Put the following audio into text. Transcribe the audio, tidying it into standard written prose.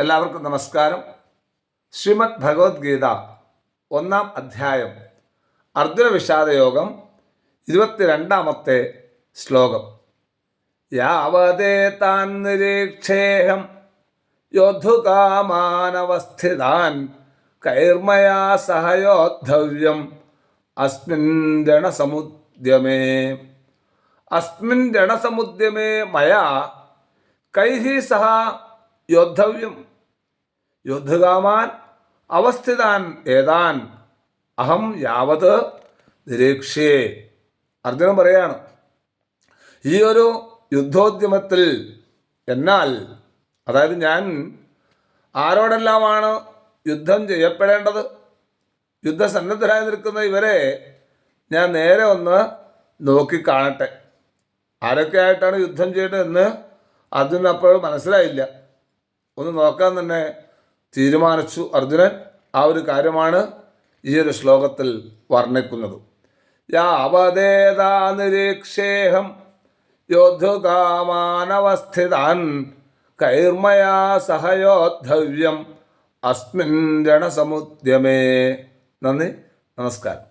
എല്ലാവർക്കും നമസ്കാരം. ശ്രീമദ് ഭഗവത്ഗീത 1-ാം അധ്യായം അർജുന വിഷാദയോഗം 22-ാമത്തെ ശ്ലോകം. യാവതേ താൻ നിരീക്ഷേഹം യോദ്ധുകാമാനവസ്ഥിതാൻ കൈർമയാ സഹയോദ്ധവ്യം അസ്മിൻ രണസമുദ്യമേ. അസ്മിൻ രണസമുദ്യമേ മയാ കൈഹി സഹ യോദ്ധവ്യം യോദ്ധകാമാൻ അവസ്ഥിതാൻ ഏതാൻ അഹം യാവത് നിരീക്ഷ്യേ. അർജുനൻ പറയാണ്, ഈ ഒരു യുദ്ധോദ്യമത്തിൽ എന്നാൽ, അതായത് ഞാൻ ആരോടെല്ലാമാണ് യുദ്ധം ചെയ്യപ്പെടേണ്ടത്, യുദ്ധസന്നദ്ധരായി നിൽക്കുന്ന ഇവരെ ഞാൻ നേരെ ഒന്ന് നോക്കിക്കാണട്ടെ. ആരൊക്കെ ആയിട്ടാണ് യുദ്ധം ചെയ്യേണ്ടതെന്ന് അർജുനൻ അപ്പോൾ മനസ്സിലായില്ല. ഒന്ന് നോക്കാൻ തന്നെ തീരുമാനിച്ചു അർജുനൻ. ആ ഒരു കാര്യമാണ് ഈ ഒരു ശ്ലോകത്തിൽ വർണ്ണിക്കുന്നത്. യാവദേതാ നിരീക്ഷേഹം യോദ്ധുകാമാനവസ്ഥിതാൻ കൈർമയാ സഹയോദ്ധവ്യം അസ്മിൻ രണസമുദ്യമേ. നന്ദി, നമസ്കാരം.